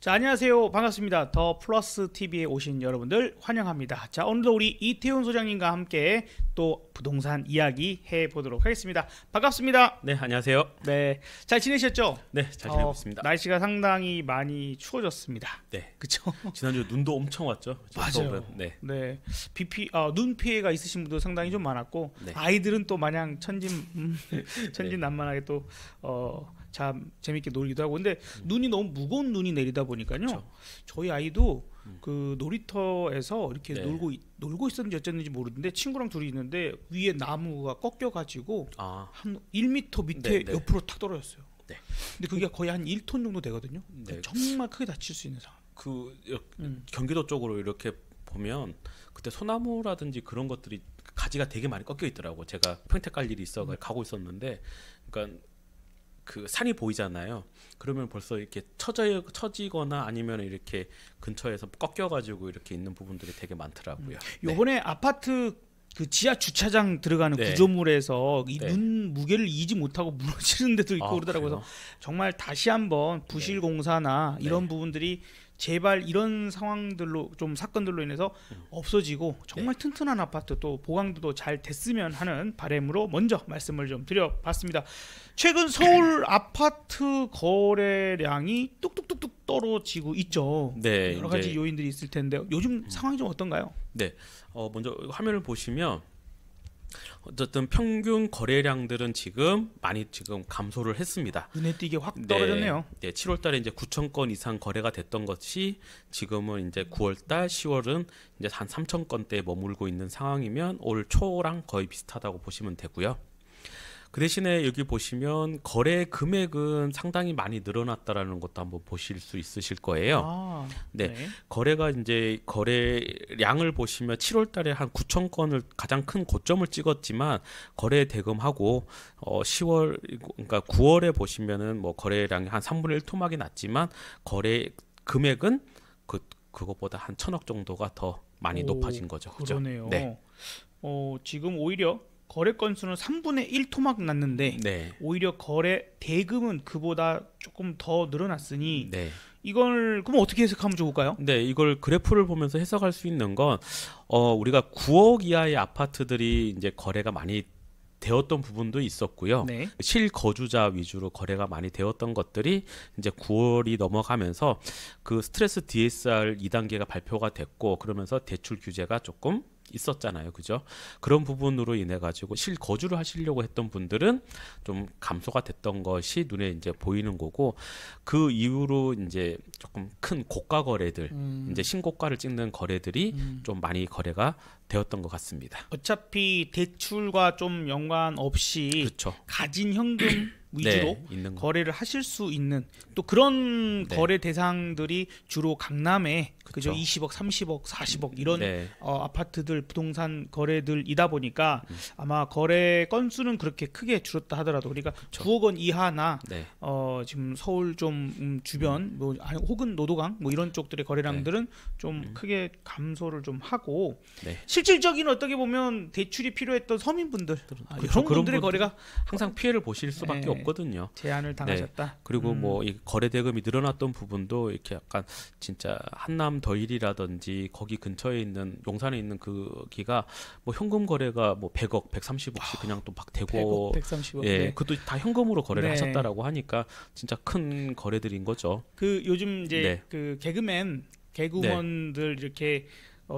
자, 안녕하세요. 반갑습니다. 더 플러스 TV에 오신 여러분들 환영합니다. 자, 오늘도 우리 이태훈 소장님과 함께 또 부동산 이야기 해보도록 하겠습니다. 반갑습니다. 네, 안녕하세요. 네, 잘 지내셨죠? 네, 잘 지내고 있습니다. 날씨가 상당히 많이 추워졌습니다. 네, 그렇죠? 지난주 눈도 엄청 왔죠. 맞아요. 서울은. 네, 네, 눈 피해가 있으신 분도 상당히 좀 많았고, 네. 아이들은 또 마냥 천진난만하게 또 참 재밌게 놀기도 하고. 근데 눈이 너무 무거운 눈이 내리다 보니까요. 그쵸. 저희 아이도 그 놀이터에서 이렇게 네. 놀고 있었는지 어쨌는지 모르는데 친구랑 둘이 있는데 위에 나무가 꺾여 가지고 한 1m 밑에 네, 네. 옆으로 탁 떨어졌어요. 네. 근데 그게 거의 한 1톤 정도 되거든요. 네. 정말 크게 다칠 수 있는 상황. 경기도 쪽으로 이렇게 보면 그때 소나무라든지 그런 것들이 가지가 되게 많이 꺾여 있더라고. 제가 평택 갈 일이 있어 가고 있었는데, 그러니까 그 산이 보이잖아요. 그러면 벌써 이렇게 처지거나 아니면 이렇게 근처에서 꺾여가지고 이렇게 있는 부분들이 되게 많더라고요. 요번에 아파트 그 지하 주차장 들어가는 네. 구조물에서 이 네. 눈 무게를 이기지 못하고 무너지는 데도 있고 그러더라고요. 그래요? 그래서 정말 다시 한번 부실 공사나 이런 네. 부분들이 제발 이런 상황들로 좀 사건들로 인해서 없어지고 정말 튼튼한 아파트 또 보강도 잘 됐으면 하는 바람으로 먼저 말씀을 좀 드려봤습니다. 최근 서울 아파트 거래량이 뚝뚝뚝뚝 떨어지고 있죠. 네, 여러 가지 이제- 요인들이 있을 텐데 요즘 상황이 좀 어떤가요? 네, 먼저 화면을 보시면 어쨌든 평균 거래량들은 지금 많이 감소를 했습니다. 눈에 띄게 확 떨어졌네요. 네, 7월달에 이제 9천 건 이상 거래가 됐던 것이 지금은 이제 9월달, 10월은 이제 한 3천 건대에 머물고 있는 상황이면 올 초랑 거의 비슷하다고 보시면 되고요. 그 대신에 여기 보시면 거래 금액은 상당히 많이 늘어났다라는 것도 한번 보실 수 있으실 거예요. 네. 거래가 이제 거래량을 보시면 7월달에 한 9천 건을 가장 큰 고점을 찍었지만 거래 대금하고 10월 그러니까 9월에 보시면은 뭐 거래량이 한 3분의 1 토막이 났지만 거래 금액은 그것보다 한 1,000억 정도가 더 많이 높아진 거죠. 그죠? 그러네요. 네. 지금 오히려 거래 건수는 3분의 1 토막 났는데 네. 오히려 거래 대금은 그보다 조금 더 늘어났으니 네. 이걸 그럼 어떻게 해석하면 좋을까요? 네, 이걸 그래프를 보면서 해석할 수 있는 건 우리가 9억 이하의 아파트들이 이제 거래가 많이 되었던 부분도 있었고요. 네. 실거주자 위주로 거래가 많이 되었던 것들이 이제 9월이 넘어가면서 그 스트레스 DSR 2단계가 발표가 됐고 그러면서 대출 규제가 조금 있었잖아요. 그죠? 그런 부분으로 인해 가지고 실거주를 하시려고 했던 분들은 좀 감소가 됐던 것이 눈에 이제 보이는 거고 그 이후로 이제 조금 큰 고가 거래들 이제 신고가를 찍는 거래들이 좀 많이 거래가 되었던 것 같습니다. 어차피 대출과 좀 연관 없이 그렇죠. 가진 현금 위주로 네, 있는 거. 거래를 하실 수 있는 또 그런 네. 거래 대상들이 주로 강남에 그죠? 그쵸. 20억, 30억, 40억 이런 네. 아파트들 부동산 거래들이다 보니까 아마 거래 건수는 그렇게 크게 줄었다 하더라도 그러니까 9억 원 이하나 네. 지금 서울 좀 주변 뭐 아니, 혹은 노도강 뭐 이런 쪽들의 거래량들은 좀 크게 감소를 좀 하고 네. 실질적인 어떻게 보면 대출이 필요했던 서민분들 이런 그런 분들의 분들 거래가 항상 피해를 보실 수밖에 네. 없거든요. 제한을 당하셨다. 그리고 뭐 이 거래 대금이 늘어났던 부분도 이렇게 약간 진짜 한남 더일이라든지 거기 근처에 있는 용산에 있는 그기가 뭐 현금 거래가 뭐 100억, 130억씩 그냥 또 막 되고 100억, 130억. 예, 네. 그것도 다 현금으로 거래를 네. 하셨다라고 하니까 진짜 큰 거래들인 거죠. 그 요즘 이제 네. 그 개그맨들 이렇게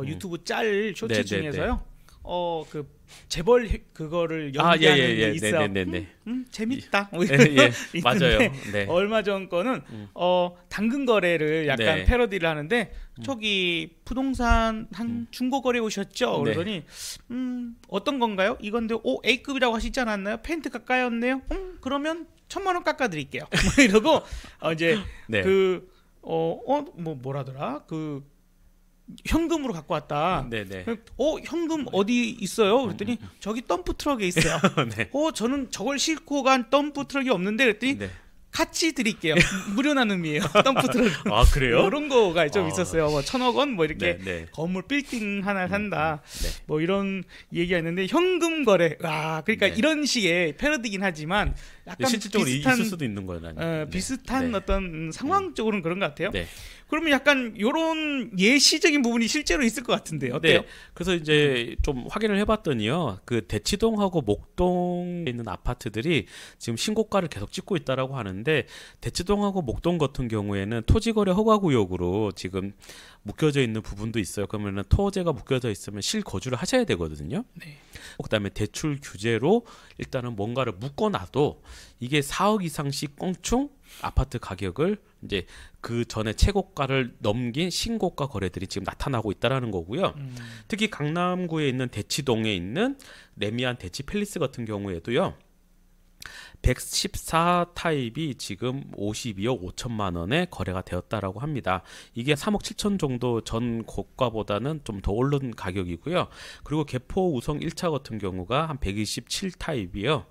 유튜브 짤 쇼츠 네, 네, 중에서요. 그 재벌 그거를 아, 연기하는 예, 게 예, 있어요. 네네네. 재밌다. 뭐 예, 이런 거 예, 있는데 맞아요. 네. 얼마 전 거는 당근 거래를 약간 네. 패러디를 하는데 저기 부동산 한 중고 거래 오셨죠? 네. 그러더니 어떤 건가요? 이건데 A급이라고 하시지 않았나요? 펜트가 까였네요. 그러면 1,000만 원 깎아드릴게요. 뭐 이러고 이제 네. 뭐라더라? 그 현금으로 갖고 왔다. 네네. 현금 어디 있어요? 그랬더니 저기 덤프 트럭에 있어요. 네. 저는 저걸 싣고 간 덤프 트럭이 없는데 그랬더니 네. 같이 드릴게요. 무료란 의미예요. 덤프 트럭. 아 그래요? 이런 거가 좀 있었어요. 뭐 1,000억 원 뭐 이렇게 네. 건물 빌딩 하나 산다. 네. 뭐 이런 얘기가 있는데 현금 거래. 그러니까 네. 이런 식의 패러디긴 하지만 약간 실질적으로 비슷한 있을 수도 있는 거예요. 비슷한 네. 어떤 상황적으로는 그런 것 같아요. 네. 그러면 약간 이런 예시적인 부분이 실제로 있을 것 같은데 어때요? 네. 그래서 이제 좀 확인을 해봤더니요, 그 대치동하고 목동에 있는 아파트들이 지금 신고가를 계속 찍고 있다라고 하는데, 대치동하고 목동 같은 경우에는 토지거래 허가구역으로 지금 묶여져 있는 부분도 있어요. 그러면은 토지가 묶여져 있으면 실거주를 하셔야 되거든요. 네. 그다음에 대출 규제로 일단은 뭔가를 묶어놔도 이게 4억 이상씩 껑충 아파트 가격을 이제 그 전에 최고가를 넘긴 신고가 거래들이 지금 나타나고 있다라는 거고요. 특히 강남구에 있는 대치동에 있는 레미안 대치 팰리스 같은 경우에도요. 114 타입이 지금 52억 5천만 원에 거래가 되었다라고 합니다. 이게 3억 7천 정도 전 고가보다는 좀 더 오른 가격이고요. 그리고 개포 우성 1차 같은 경우가 한 127 타입이요.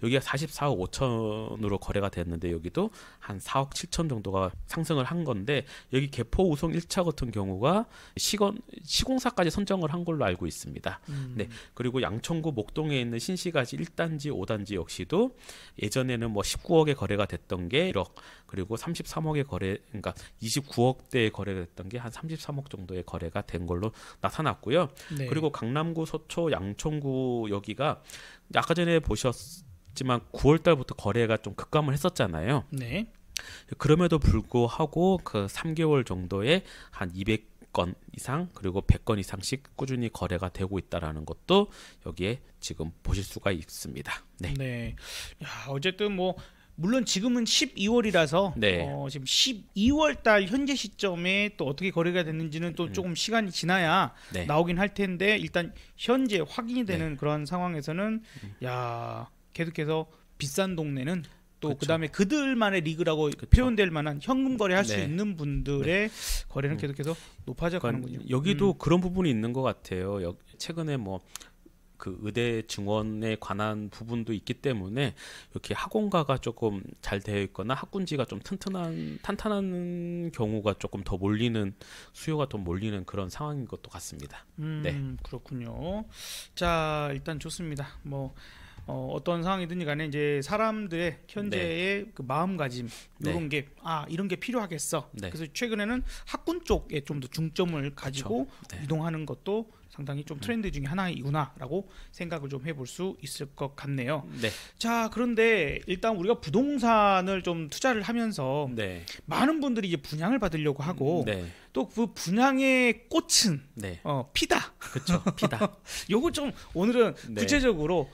여기가 44억 5천으로 거래가 됐는데 여기도 한 4억 7천 정도가 상승을 한 건데, 여기 개포 우성 1차 같은 경우가 시공사까지 선정을 한 걸로 알고 있습니다. 네. 그리고 양천구 목동에 있는 신시가지 1단지 5단지 역시도 예전에는 뭐 19억에 거래가 됐던 게 1억, 그리고 33억에 그러니까 29억대에 거래가 됐던 게 한 33억 정도의 거래가 된 걸로 나타났고요. 네. 그리고 강남구 서초 양천구 여기가 아까 전에 보셨지만 9월 달부터 거래가 좀 급감을 했었잖아요. 네. 그럼에도 불구하고 그 3개월 정도에 한 200건 이상 그리고 100건 이상씩 꾸준히 거래가 되고 있다라는 것도 여기에 지금 보실 수가 있습니다. 네. 네. 야, 어쨌든 뭐 물론 지금은 12월이라서 네. 지금 12월 달 현재 시점에 또 어떻게 거래가 됐는지는 또 조금 시간이 지나야 네. 나오긴 할 텐데, 일단 현재 확인이 되는 그런 상황에서는 야, 계속해서 비싼 동네는 또 그쵸. 그다음에 그들만의 리그라고 그쵸. 표현될 만한 현금 거래할 수 네. 있는 분들의 거래는 계속해서 높아져 가는군요. 그러니까 여기도 그런 부분이 있는 것 같아요. 최근에 뭐 그 의대 증원에 관한 부분도 있기 때문에 이렇게 학원가가 조금 잘 되어 있거나 학군지가 좀 탄탄한 경우가 조금 더 몰리는, 수요가 더 몰리는 그런 상황인 것도 같습니다. 네. 그렇군요. 자, 일단 좋습니다. 뭐 어떤 상황이든지 간에 이제 사람들의 현재의 그 마음가짐 이런 게 이런 게 필요하겠어. 네. 그래서 최근에는 학군 쪽에 좀 더 중점을 가지고 네. 이동하는 것도 상당히 좀 트렌드 중에 하나이구나라고 생각을 좀 해볼 수 있을 것 같네요. 네. 자, 그런데 일단 우리가 부동산을 좀 투자를 하면서 네. 많은 분들이 이제 분양을 받으려고 하고 네. 또 그 분양의 꽃은 네. 피다. 그렇죠. 피다. 요거 좀 오늘은 네. 구체적으로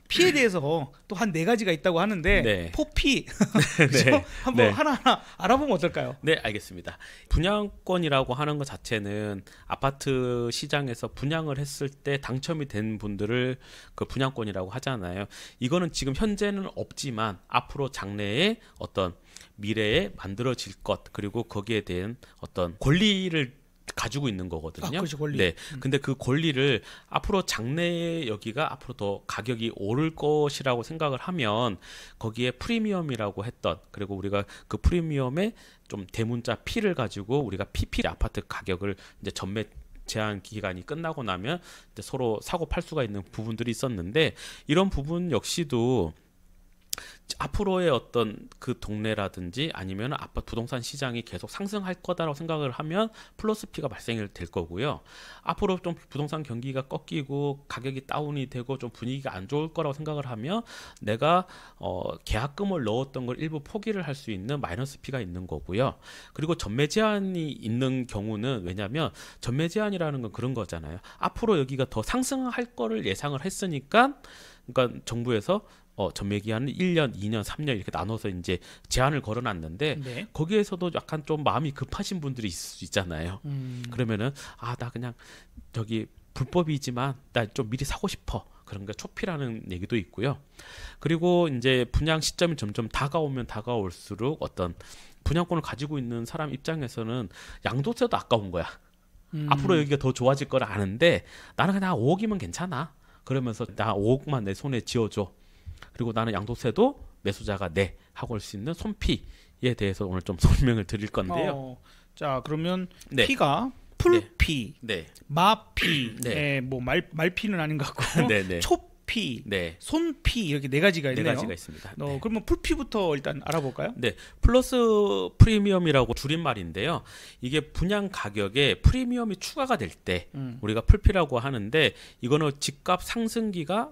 피에 대해서 또 한 4가지가 있다고 하는데 네. 포피 네. 한번 네. 하나하나 알아보면 어떨까요? 네, 알겠습니다. 분양권이라고 하는 것 자체는 아파트 시장에서 분양을 했을 때 당첨이 된 분들을 그 분양권이라고 하잖아요. 이거는 지금 현재는 없지만 앞으로 장래에 어떤 미래에 만들어질 것, 그리고 거기에 대한 어떤 권리를 가지고 있는 거거든요. 그렇죠, 권리. 네. 근데 그 권리를 앞으로 장래에 여기가 앞으로 더 가격이 오를 것이라고 생각을 하면 거기에 프리미엄이라고 했던, 그리고 우리가 그 프리미엄에 좀 대문자 P를 가지고 우리가 PP 아파트 가격을 이제 전매 제한 기간이 끝나고 나면 이제 서로 사고 팔 수가 있는 부분들이 있었는데, 이런 부분 역시도 앞으로의 어떤 그 동네라든지 아니면 아파트 부동산 시장이 계속 상승할 거다라고 생각을 하면 플러스 P가 발생이 될 거고요. 앞으로 좀 부동산 경기가 꺾이고 가격이 다운이 되고 좀 분위기가 안 좋을 거라고 생각을 하면 내가 계약금을 넣었던 걸 일부 포기를 할 수 있는 마이너스 P가 있는 거고요. 그리고 전매 제한이 있는 경우는, 왜냐하면 전매 제한이라는 건 그런 거잖아요. 앞으로 여기가 더 상승할 거를 예상을 했으니까, 그러니까 정부에서 전매 기한은 1년, 2년, 3년 이렇게 나눠서 이제 제한을 걸어놨는데 거기에서도 약간 좀 마음이 급하신 분들이 있을 수 있잖아요. 그러면은 나 그냥 저기 불법이지만 나 좀 미리 사고 싶어. 그런 게 초피라는 얘기도 있고요. 그리고 이제 분양 시점이 점점 다가오면 다가올수록 어떤 분양권을 가지고 있는 사람 입장에서는 양도세도 아까운 거야. 앞으로 여기가 더 좋아질 걸 아는데 나는 그냥 5억이면 괜찮아. 그러면서 나 5억만 내 손에 쥐어줘. 그리고 나는 양도세도 매수자가 내 하고 올 수 있는 손피에 대해서 오늘 좀 설명을 드릴 건데요. 자, 그러면 네. 피가 풀피, 네. 마피, 네. 뭐 말피는 아닌 것 같고, 네, 네. 초피, 네. 손피 이렇게 네 가지가 있네요. 네 가지가 있습니다. 네. 그러면 풀피부터 일단 알아볼까요? 네, 플러스 프리미엄이라고 줄임말인데요. 이게 분양 가격에 프리미엄이 추가가 될 때 우리가 풀피라고 하는데 이거는 집값 상승기가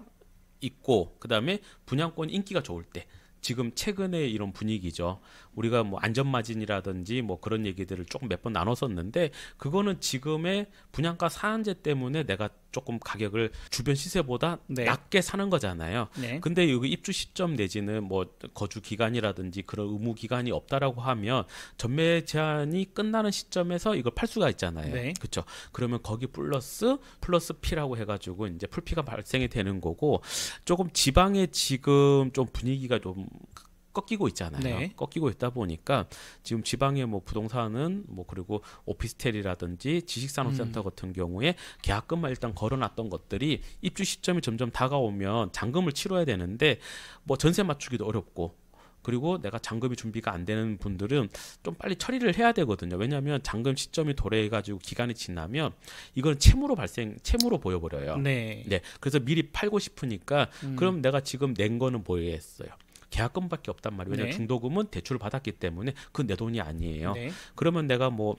있고 그다음에 분양권 인기가 좋을 때 지금 최근에 이런 분위기죠. 우리가 뭐 안전마진이라든지 뭐 그런 얘기들을 조금 몇 번 나눴었는데 그거는 지금의 분양가 상한제 때문에 내가 조금 가격을 주변 시세보다 네. 낮게 사는 거잖아요. 네. 근데 여기 입주 시점 내지는 뭐 거주 기간이라든지 그런 의무 기간이 없다라고 하면 전매 제한이 끝나는 시점에서 이걸 팔 수가 있잖아요. 네. 그렇죠. 그러면 거기 플러스 P라고 해가지고 이제 풀피가 발생이 되는 거고 조금 지방에 지금 좀 분위기가 좀 꺾이고 있잖아요. 네. 꺾이고 있다 보니까 지금 지방의 뭐 부동산은 뭐 그리고 오피스텔이라든지 지식산업센터 같은 경우에 계약금만 일단 걸어놨던 것들이 입주 시점이 점점 다가오면 잔금을 치러야 되는데 뭐 전세 맞추기도 어렵고 그리고 내가 잔금이 준비가 안 되는 분들은 좀 빨리 처리를 해야 되거든요. 왜냐하면 잔금 시점이 도래해가지고 기간이 지나면 이건 채무로 보여버려요. 네. 네. 그래서 미리 팔고 싶으니까 그럼 내가 지금 낸 거는 뭐였어요? 계약금밖에 없단 말이에요. 왜냐하면 네. 중도금은 대출을 받았기 때문에 그 내 돈이 아니에요. 네. 그러면 내가 뭐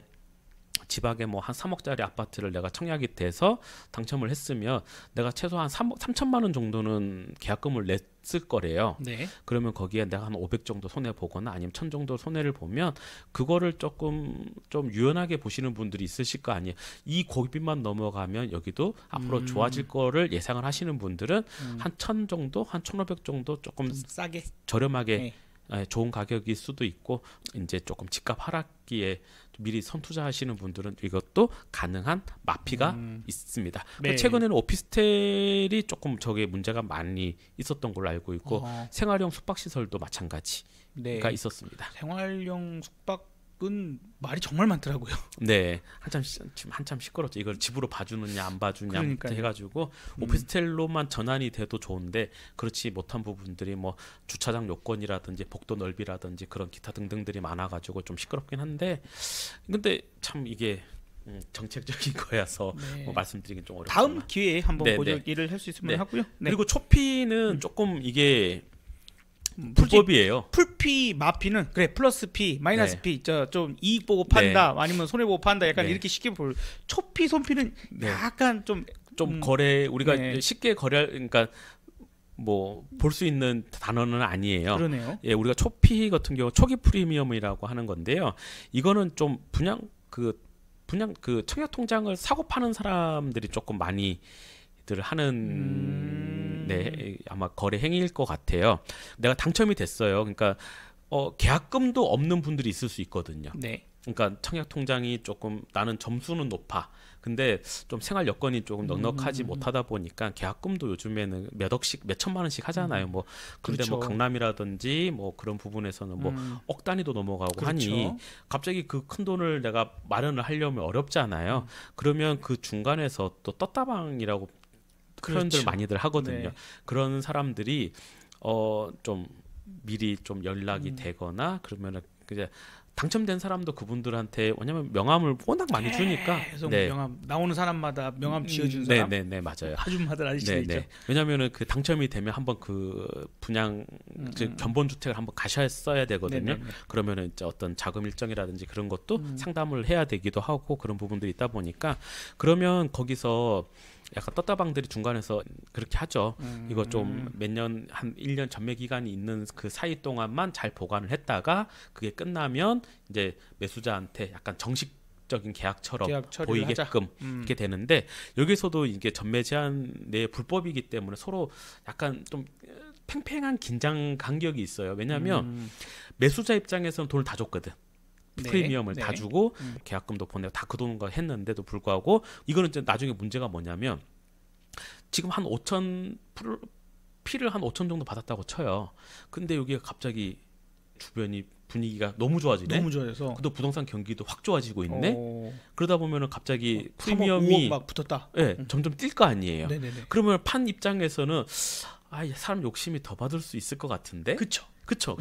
지방에 뭐 한 3억짜리 아파트를 내가 청약이 돼서 당첨을 했으면 내가 최소한 3천만 원 정도는 계약금을 냈을 거래요. 네. 그러면 거기에 내가 한 500 정도 손해 보거나 아니면 1000 정도 손해를 보면 그거를 조금 좀 유연하게 보시는 분들이 있으실 거 아니에요. 이 고비만 넘어가면 여기도 앞으로 좋아질 거를 예상을 하시는 분들은 한 1000 정도, 한 1500 정도 조금 좀 싸게. 저렴하게 네. 좋은 가격일 수도 있고 이제 조금 집값 하락기에 미리 선투자하시는 분들은 이것도 가능한 마피가 있습니다. 네. 최근에는 오피스텔이 조금 저게 문제가 많이 있었던 걸로 알고 있고 생활형 숙박시설도 마찬가지가 네. 있었습니다. 생활용 숙박은 말이 정말 많더라고요. 네, 지금 한참 시끄럽죠. 이걸 집으로 봐주느냐 안 봐주냐 그러니까요. 해가지고 오피스텔로만 전환이 돼도 좋은데 그렇지 못한 부분들이 뭐 주차장 요건이라든지 복도 넓이라든지 그런 기타 등등들이 많아가지고 좀 시끄럽긴 한데 근데 참 이게 정책적인 거여서 네. 뭐 말씀드리긴 좀 어렵지만 다음 기회에 한번 네, 보여기를 할 수 있으면 네. 하고요. 네. 그리고 초피는 조금 이게 불법이에요. 풀피 마피는 그래 플러스 피 마이너스 네. 피 저 좀 이익 보고 판다 아니면 손해 보고 판다 약간 네. 이렇게 쉽게 볼 초피 손피는 네. 약간 좀 거래 우리가 네. 쉽게 그러니까 뭐 볼 수 있는 단어는 아니에요. 그러네요. 예, 우리가 초피 같은 경우 초기 프리미엄이라고 하는 건데요. 이거는 좀 분양 그 청약 통장을 사고 파는 사람들이 조금 많이들 하는 네, 아마 거래 행위일 것 같아요. 내가 당첨이 됐어요. 그러니까 계약금도 없는 분들이 있을 수 있거든요. 네. 그러니까 청약 통장이 조금 나는 점수는 높아. 근데 좀 생활 여건이 조금 넉넉하지 못하다 보니까 계약금도 요즘에는 몇 억씩 몇 천만 원씩 하잖아요. 뭐 근데 그렇죠. 뭐 강남이라든지 뭐 그런 부분에서는 뭐 억 단위도 넘어가고 그렇죠. 하니 갑자기 그 큰 돈을 내가 마련을 하려면 어렵잖아요. 그러면 그 중간에서 또 떴다방이라고 표현들 그렇죠. 많이들 하거든요. 네. 그런 사람들이 좀 미리 좀 연락이 되거나 그러면은 이제 당첨된 사람도 그분들한테 왜냐면 명함을 워낙 많이 주니까 계속 명함 나오는 사람마다 명함 지어준 사람 네네네 맞아요. 아줌마들 아저씨들 있죠. 왜냐면은 그 당첨이 되면 한번 그 분양 그 견본 주택을 한번 가셨어야 되거든요. 네네네. 그러면은 이제 어떤 자금 일정이라든지 그런 것도 상담을 해야 되기도 하고 그런 부분들이 있다 보니까 그러면 거기서 약간 떴다방들이 중간에서 그렇게 하죠. 이거 좀 몇 년 한 1년 전매 기간이 있는 그 사이 동안만 잘 보관을 했다가 그게 끝나면 이제 매수자한테 약간 정식적인 계약처럼 계약 처리를 보이게끔 이렇게 되는데 여기서도 이게 전매 제한 내 불법이기 때문에 서로 약간 좀 팽팽한 긴장 간격이 있어요. 왜냐하면 매수자 입장에서는 돈을 다 줬거든. 프리미엄을 다 주고 계약금도 보내고 다 그 돈과 했는데도 불구하고 이거는 이제 나중에 문제가 뭐냐면 지금 한 5천 피를 한 5천 정도 받았다고 쳐요. 근데 여기가 갑자기 주변이 분위기가 너무 좋아지네. 너무 좋아져서 또 부동산 경기도 확 좋아지고 있네. 그러다 보면은 갑자기 3억, 프리미엄이 5억 막 붙었다. 네, 점점 뛸 거 아니에요. 네네네. 그러면 판 입장에서는 사람 욕심이 더 받을 수 있을 것 같은데. 그렇죠. 그쵸.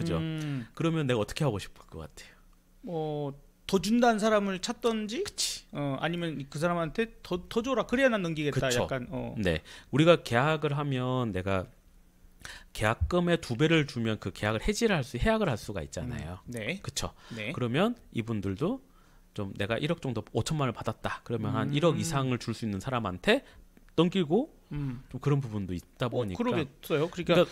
그러면 내가 어떻게 하고 싶을 것 같아요? 더 준다는 사람을 찾던지, 그치. 아니면 그 사람한테 더 줘라. 그래야 난 넘기겠다. 그쵸. 약간. 네, 우리가 계약을 하면 내가 계약금의 2배를 주면 그 계약을 해약을 할 수가 있잖아요. 네. 그쵸. 네. 그러면 이분들도 좀 내가 1억 정도 5천만 원을 받았다. 그러면 한 1억 이상을 줄 수 있는 사람한테 넘기고 좀 그런 부분도 있다 보니까. 그러겠어요. 그러니까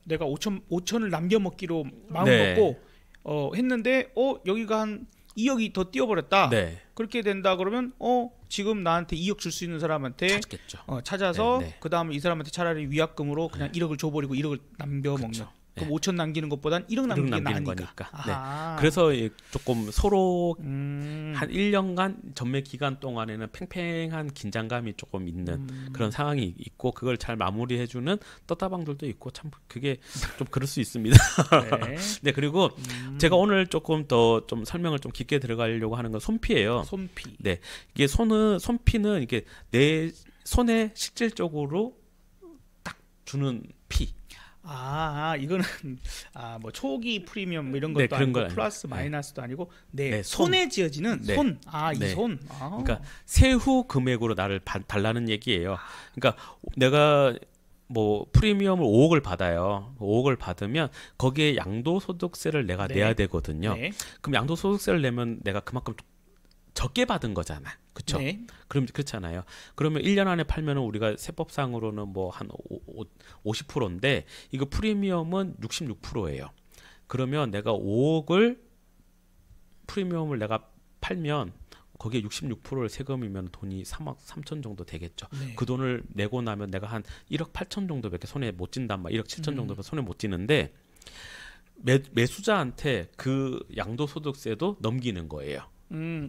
내가 5천을 남겨 먹기로 마음 네. 먹고 했는데 여기가 한 2억이 더 뛰어버렸다. 네. 그렇게 된다 그러면 지금 나한테 2억 줄 수 있는 사람한테 찾겠죠. 찾아서 네. 그 다음에 이 사람한테 차라리 위약금으로 그냥 1억을 줘버리고 1억을 남겨 먹는. 그쵸. 그럼 5천 남기는 것보단 1억 남기는 게 나으니까. 거니까. 아하. 네. 그래서 조금 서로 한 한 1년간 전매 기간 동안에는 팽팽한 긴장감이 조금 있는 그런 상황이 있고 그걸 잘 마무리해주는 떴다방들도 있고 참 그게 좀 그럴 수 있습니다. 네. 네, 그리고 제가 오늘 조금 더 좀 설명을 좀 깊게 들어가려고 하는 건 손피예요. 손피. 네, 이게 손피는 이게 내 손에 실질적으로 딱 주는 피. 이거는 뭐 초기 프리미엄 뭐 이런 것도 네, 그런 아니고 건 플러스 아니고. 마이너스도 아니고 네, 손에 지어지는 네. 손. 이 네. 손. 그러니까 세후 금액으로 나를 달라는 얘기예요. 그러니까 내가 뭐 프리미엄을 5억을 받아요. 5억을 받으면 거기에 양도소득세를 내가 네. 내야 되거든요. 네. 그럼 양도소득세를 내면 내가 그만큼 적게 받은 거잖아. 그렇죠? 네. 그럼 그렇잖아요. 그러면 1년 안에 팔면은 우리가 세법상으로는 뭐 한 50%인데 이거 프리미엄은 66%예요. 그러면 내가 5억을 프리미엄을 내가 팔면 거기에 66%를 세금이면 돈이 3억 3천 정도 되겠죠. 네. 그 돈을 내고 나면 내가 한 1억 8천 정도밖에 손에 못 쥔단 말이야. 1억 7천 정도밖에 손에 못 쥐는데 매수자한테 그 양도소득세도 넘기는 거예요.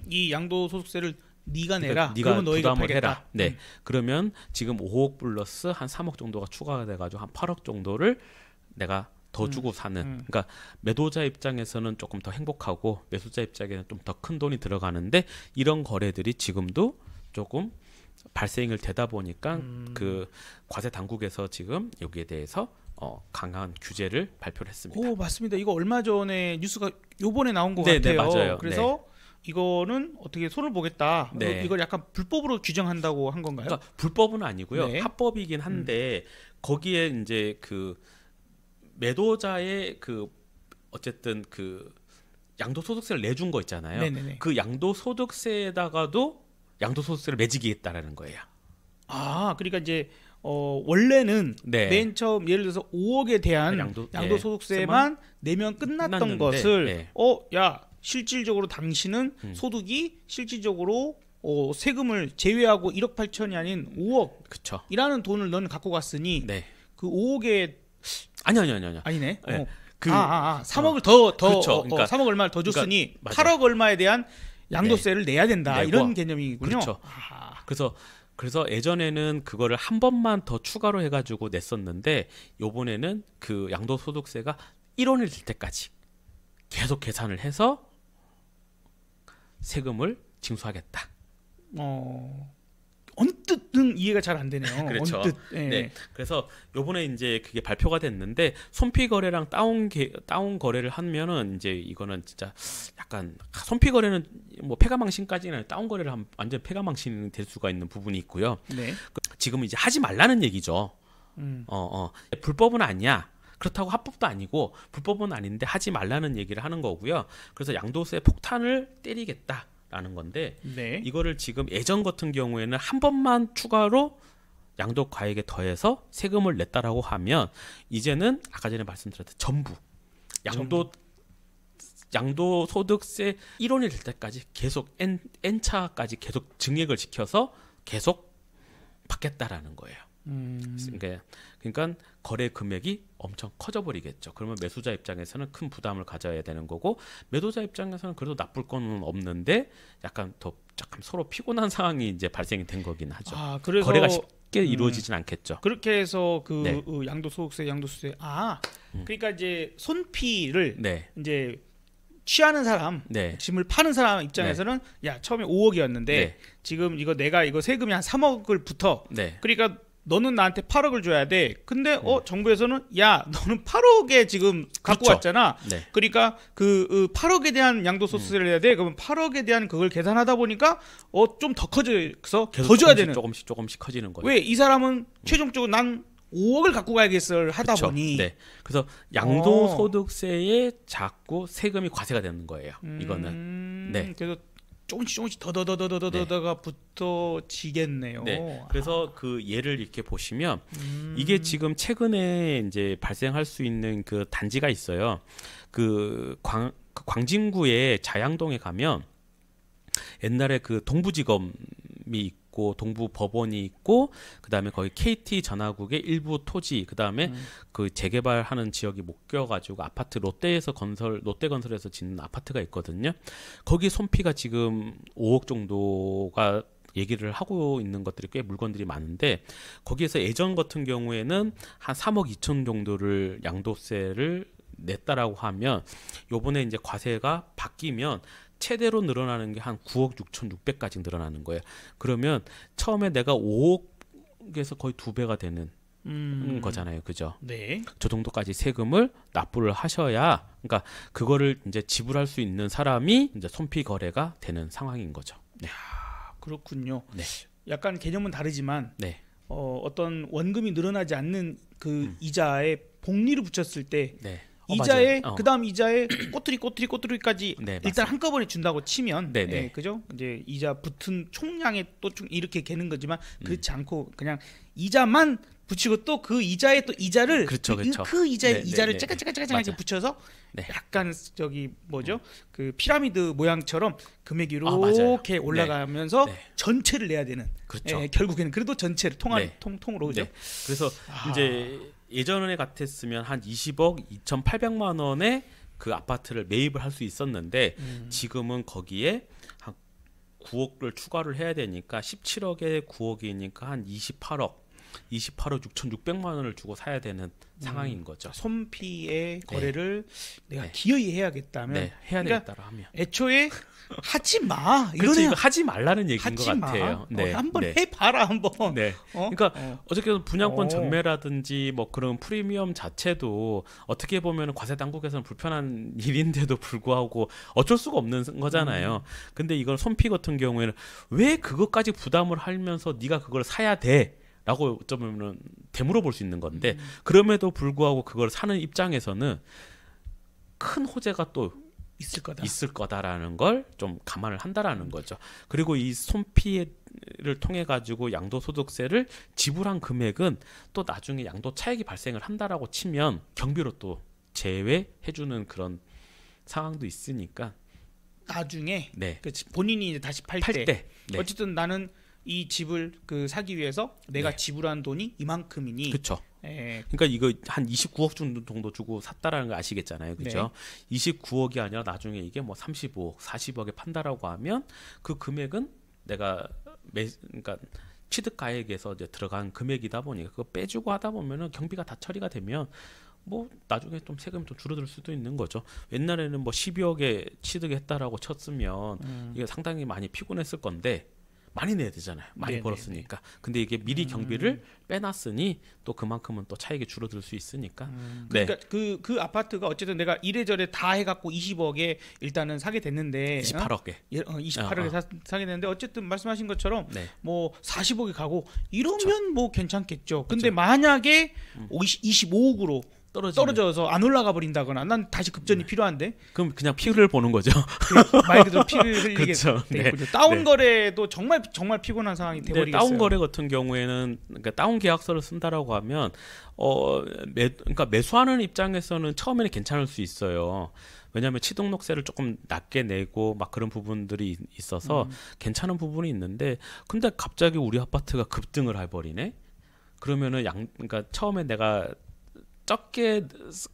이 양도소득세를 네가 내라. 네가 그러면 너희가 부담을 팔겠다. 해라. 네. 그러면 지금 5억 플러스 한 3억 정도가 추가가 돼가지고 한 8억 정도를 내가 더 주고 사는. 그러니까 매도자 입장에서는 조금 더 행복하고 매수자 입장에는 좀 더 큰 돈이 들어가는데 이런 거래들이 지금도 조금 발생을 되다 보니까 그 과세 당국에서 지금 여기에 대해서 강한 규제를 발표를 했습니다. 오, 맞습니다. 이거 얼마 전에 뉴스가 요번에 나온 것 네, 같아요. 네, 맞아요. 그래서 이거는 어떻게 손을 보겠다. 네. 이걸 약간 불법으로 규정한다고 한 건가요? 그러니까 불법은 아니고요. 네. 합법이긴 한데 거기에 이제 그 매도자의 그 어쨌든 그 양도소득세를 내준 거 있잖아요. 네네네. 그 양도소득세에다가도 양도소득세를 매지겠다라는 거예요. 그러니까 이제 원래는 네. 맨 처음 예를 들어서 5억에 대한 양도소득세만 내면 끝났던 끝났는데, 것을 네. 야 실질적으로 당신은 소득이 실질적으로 세금을 제외하고 1억 8천이 아닌 5억이라는 그쵸. 돈을 너는 갖고 갔으니 네. 그 5억에 아니요. 아니네. 네. 3억을 더 그렇죠. 그러니까 3억 얼마를 더 줬으니 그러니까 8억 얼마에 대한 양도세를 내야 된다. 내고, 이런 개념이군요. 그렇죠. 그래서 예전에는 그거를 한 번만 더 추가로 해가지고 냈었는데 요번에는 그 양도소득세가 1원이 될 때까지 계속 계산을 해서 세금을 징수하겠다. 언뜻은 이해가 잘 안 되네요. 그렇죠. 언뜻. 네. 그래서 요번에 이제 그게 발표가 됐는데 손피 거래랑 다운 거래를 하면은 이제 이거는 진짜 약간 손피 거래는 뭐 폐가망신까지는 아니라 다운 거래를 하면 완전 폐가망신이 될 수가 있는 부분이 있고요. 네. 지금 이제 하지 말라는 얘기죠. 불법은 아니야. 그렇다고 합법도 아니고 불법은 아닌데 하지 말라는 얘기를 하는 거고요. 그래서 양도세 폭탄을 때리겠다라는 건데 네. 이거를 지금 예전 같은 경우에는 한 번만 추가로 양도 과액에 더해서 세금을 냈다라고 하면 이제는 아까 전에 말씀드렸던 전부 양도 소득세 1원이 될 때까지 계속 N차까지 계속 증액을 시켜서 계속 받겠다라는 거예요. 그러니까 거래 금액이 엄청 커져 버리겠죠. 그러면 매수자 입장에서는 큰 부담을 가져야 되는 거고 매도자 입장에서는 그래도 나쁠 건 없는데 약간 서로 피곤한 상황이 이제 발생이 된 거긴 하죠. 그래서 거래가 쉽게 이루어지진 않겠죠. 그렇게 해서 그 네. 양도소득세 그러니까 이제 손피를 네. 이제 취하는 사람, 네. 짐을 파는 사람 입장에서는 야 처음에 5억이었는데 네. 지금 내가 이거 세금이 한 3억을 붙어. 네. 그러니까 너는 나한테 8억을 줘야 돼. 근데 정부에서는 야 너는 8억에 지금 갖고 그렇죠. 왔잖아. 네. 그러니까 그 8억에 대한 양도소득세를 해야 돼. 그러면 8억에 대한 그걸 계산하다 보니까 좀 더 커져서 계속 더 줘야 되는. 조금씩 커지는 거죠. 왜 이 사람은 최종적으로 난 5억을 갖고 가야겠어를 하다 그쵸. 보니. 네. 그래서 양도소득세에 자꾸 세금이 과세가 되는 거예요. 이거는. 네. 그래서 조금씩 더더더더더더가 붙어지겠네요. 네. 그래서 그 예를 이렇게 보시면 이게 지금 최근에 이제 발생할 수 있는 그 단지가 있어요. 그 광진구의 자양동에 가면 옛날에 그 동부지검이 있고 동부법원이 있고 그다음에 거기 KT 전화국의 일부 토지 그다음에 그 재개발하는 지역이 묶여가지고 아파트 롯데건설에서 짓는 아파트가 있거든요. 거기 손피가 지금 5억 정도가 얘기를 하고 있는 것들이 꽤 물건들이 많은데 거기에서 예전 같은 경우에는 한 3억 2천 정도를 양도세를 냈다라고 하면 요번에 이제 과세가 바뀌면 최대로 늘어나는 게 한 9억 6,600까지 늘어나는 거예요. 그러면 처음에 내가 5억에서 거의 2배가 되는 거잖아요. 그죠? 네. 저 정도까지 세금을 납부를 하셔야 그러니까 그거를 이제 지불할 수 있는 사람이 이제 손피 거래가 되는 상황인 거죠. 네. 그렇군요. 네. 약간 개념은 다르지만 네. 어떤 원금이 늘어나지 않는 그 이자에 복리를 붙였을 때 네. 이자에 그다음 이자에 꼬투리까지 네, 일단 맞습니다. 한꺼번에 준다고 치면 네, 네. 예, 그죠? 이제 이자 붙은 총량에 또 이렇게 개는 거지만 그렇지 않고 그냥 이자만 붙이고 또 그 이자에 또 이자를 그렇죠, 그렇죠. 그 이자에 네, 이자를 네, 네. 째깍째깍째깍 맞아요. 붙여서 네. 약간 저기 뭐죠? 그 피라미드 모양처럼 금액이 맞아요. 이렇게 올라가면서 네. 전체를 내야 되는. 그렇죠. 예, 결국에는 그래도 전체를 네. 통으로 그죠? 네. 그래서 이제 예전에 같았으면 한 20억 2,800만 원에 그 아파트를 매입을 할 수 있었는데 지금은 거기에 한 9억을 추가를 해야 되니까 17억에 9억이니까 한 28억 6,600만 원을 주고 사야 되는 상황인 거죠. 손피의 거래를 내가 네. 기어이 해야겠다면 네, 해야 그러니까 되겠다고 하면. 애초에 하지 마. 그렇죠. 이거는 이거 하지 말라는 얘기인 것 하지 마. 같아요. 네. 한번 네. 해봐라 한번. 네. 그러니까 어저께는 분양권 전매라든지 뭐 그런 프리미엄 자체도 어떻게 보면 과세 당국에서는 불편한 일인데도 불구하고 어쩔 수가 없는 거잖아요. 근데 이건 손피 같은 경우에는 왜 그것까지 부담을 하면서 네가 그걸 사야 돼? 라고 어쩌면 되물어 볼 수 있는 건데 그럼에도 불구하고 그걸 사는 입장에서는 큰 호재가 또 있을 거다라는 걸 좀 감안을 한다라는 거죠. 그리고 이 손피를 통해 가지고 양도소득세를 지불한 금액은 또 나중에 양도 차익이 발생을 한다라고 치면 경비로 또 제외해주는 그런 상황도 있으니까 나중에 네. 본인이 이제 다시 팔 때 네. 어쨌든 나는 이 집을 사기 위해서 내가 네. 지불한 돈이 이만큼이니. 그렇죠. 예, 그러니까 이거 한 29억 정도 주고 샀다라는 거 아시겠잖아요. 그죠? 29억이 아니라 나중에 이게 뭐 35억, 40억에 판다라고 하면 그 금액은 내가 그러니까 취득가액에서 이제 들어간 금액이다 보니까 그거 빼주고 하다 보면은 경비가 다 처리가 되면 뭐 나중에 좀 세금이 좀 줄어들 수도 있는 거죠. 옛날에는 뭐 12억에 취득했다라고 쳤으면 이게 상당히 많이 피곤했을 건데 많이 내야 되잖아요. 많이 네네네. 벌었으니까. 근데 이게 미리 경비를 빼놨으니 또 그만큼은 또 차익이 줄어들 수 있으니까. 네. 그러니까 그 아파트가 어쨌든 내가 이래저래 다 해갖고 20억에 일단은 사게 됐는데 28억에. 28억에 사게 됐는데 어쨌든 말씀하신 것처럼 네. 뭐 40억에 가고 이러면 뭐 괜찮겠죠. 근데 만약에 25억으로 떨어져서 안 올라가 버린다거나 난 다시 급전이 필요한데 그럼 그냥 피를 보는 거죠. 말 그대로 피를 흘리게 그렇죠. 되겠군요. 네. 다운 네. 거래도 정말 피곤한 상황이 네, 돼버리겠어요. 다운 거래 같은 경우에는 그러니까 다운 계약서를 쓴다라고 하면 그러니까 매수하는 입장에서는 처음에는 괜찮을 수 있어요. 왜냐하면 취등록세를 조금 낮게 내고 막 그런 부분들이 있어서 괜찮은 부분이 있는데 근데 갑자기 우리 아파트가 급등을 해버리네. 그러면은 그러니까 처음에 내가 적게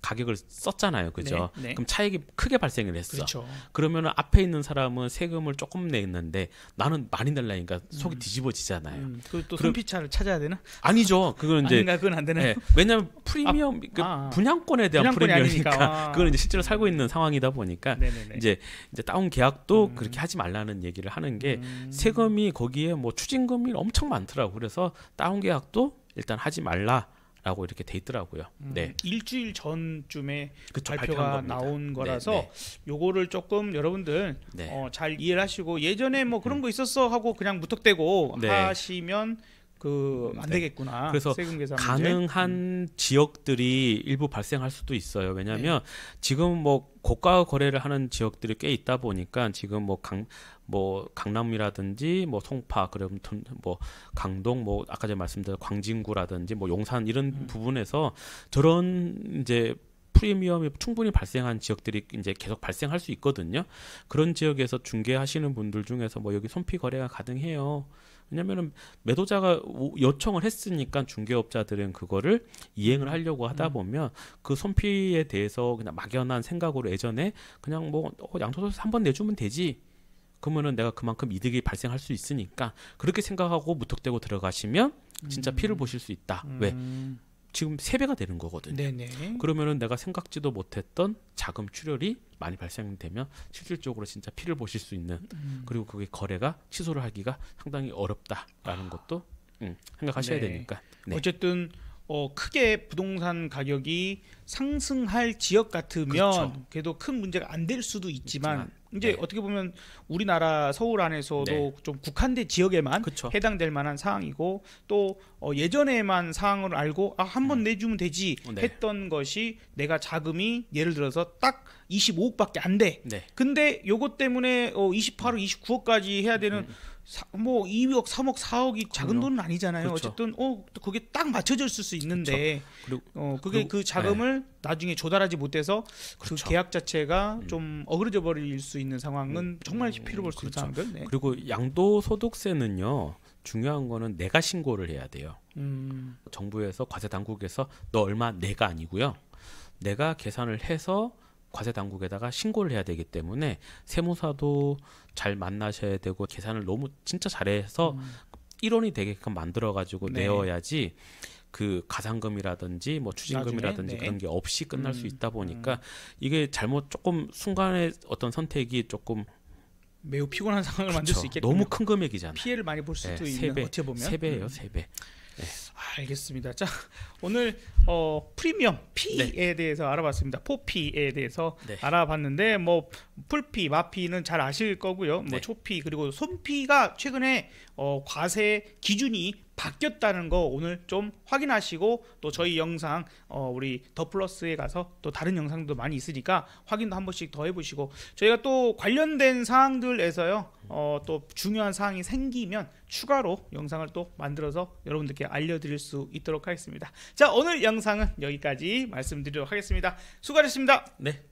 가격을 썼잖아요, 그죠? 네, 네. 그럼 차익이 크게 발생을 했어. 그렇죠. 그러면은 앞에 있는 사람은 세금을 조금 냈는데 나는 많이 낼라니까 속이 뒤집어지잖아요. 또 손피차를 찾아야 되나? 아니죠. 그건 이제 아닌가 그건 안 되나요? 네, 왜냐하면 프리미엄 분양권에 대한 분양권이 프리미엄이니까 아니니까. 그건 이제 실제로 살고 있는 상황이다 보니까 네네네. 이제 다운 계약도 그렇게 하지 말라는 얘기를 하는 게 세금이 거기에 뭐 추징금이 엄청 많더라고. 그래서 다운 계약도 일단 하지 말라라고 이렇게 돼 있더라고요. 네. 일주일 전쯤에 그쵸, 발표가 발표한 겁니다. 나온 거라서 네, 요거를 조금 여러분들 네. 잘 이해를 하시고 예전에 뭐 그런 거 있었어 하고 그냥 무턱대고 네. 하시면 안 네. 되겠구나. 그래서 세금 계산 문제. 가능한 지역들이 일부 발생할 수도 있어요. 왜냐하면 지금 뭐 고가 거래를 하는 지역들이 꽤 있다 보니까 지금 뭐 강남이라든지 뭐 송파, 그럼 뭐 강동, 뭐 아까 전에 말씀드린 광진구라든지 뭐 용산 이런 부분에서 저런 이제 프리미엄이 충분히 발생한 지역들이 이제 계속 발생할 수 있거든요. 그런 지역에서 중개하시는 분들 중에서 뭐 여기 손피 거래가 가능해요. 왜냐면은 매도자가 요청을 했으니까 중개업자들은 그거를 이행을 하려고 하다 보면 그 손피에 대해서 그냥 막연한 생각으로 예전에 그냥 뭐 양도소득세 한번 내주면 되지. 그러면은 내가 그만큼 이득이 발생할 수 있으니까 그렇게 생각하고 무턱대고 들어가시면 진짜 피를 보실 수 있다. 왜? 지금 3배가 되는 거거든요. 네네. 그러면은 내가 생각지도 못했던 자금 출혈이 많이 발생되면 실질적으로 진짜 피를 보실 수 있는 그리고 그게 거래가 취소를 하기가 상당히 어렵다라는 것도 생각하셔야 네. 되니까. 네. 어쨌든 크게 부동산 가격이 상승할 지역 같으면 그렇죠. 그래도 큰 문제가 안 될 수도 있지만 이제 네. 어떻게 보면 우리나라 서울 안에서도 네. 좀 국한된 지역에만 그쵸. 해당될 만한 사항이고 또 예전에만 사항을 알고 한 번 내주면 되지 네. 했던 것이 내가 자금이 예를 들어서 딱 25억밖에 안 돼. 네. 근데 요것 때문에 28억, 29억까지 해야 되는 뭐 2억, 3억, 4억이 작은 그럼요. 돈은 아니잖아요. 그렇죠. 어쨌든 그게 딱 맞춰질 수 있는데 그리고 그게 그 자금을 나중에 조달하지 못해서 그 그렇죠. 계약 자체가 좀 어그러져 버릴 수 있는 상황은 정말 피로 볼 수 있는 그렇죠. 상황들. 네. 그리고 양도소득세는요. 중요한 거는 내가 신고를 해야 돼요. 정부에서 과세 당국에서 너 얼마 내가 아니고요. 내가 계산을 해서 과세 당국에다가 신고를 해야 되기 때문에 세무사도 잘 만나셔야 되고 계산을 너무 진짜 잘해서 1원이 되게끔 만들어 가지고 네. 내어야지 그 가산금이라든지 뭐 추징금이라든지 나중에, 그런 게 없이 끝날 수 있다 보니까 이게 잘못 조금 순간의 어떤 선택이 조금 매우 피곤한 상황을 만들 수 있겠군요. 너무 큰 금액이잖아요. 피해를 많이 볼 수도 네, 있는 어떻게 보면 3배예요, 3배. 알겠습니다. 자, 오늘 프리미엄 피에 대해서 알아봤습니다. 포피에 대해서 네. 알아봤는데 뭐 풀피, 마피는 잘 아실 거고요. 뭐 네. 초피 그리고 손피가 최근에 과세 기준이 바뀌었다는 거 오늘 좀 확인하시고 또 저희 영상 우리 더 플러스에 가서 또 다른 영상도 많이 있으니까 확인도 한 번씩 더 해보시고 저희가 또 관련된 사항들에서요 또 중요한 사항이 생기면 추가로 영상을 또 만들어서 여러분들께 알려드릴 수 있도록 하겠습니다. 자, 오늘 영상은 여기까지 말씀드리도록 하겠습니다. 수고하셨습니다. 네.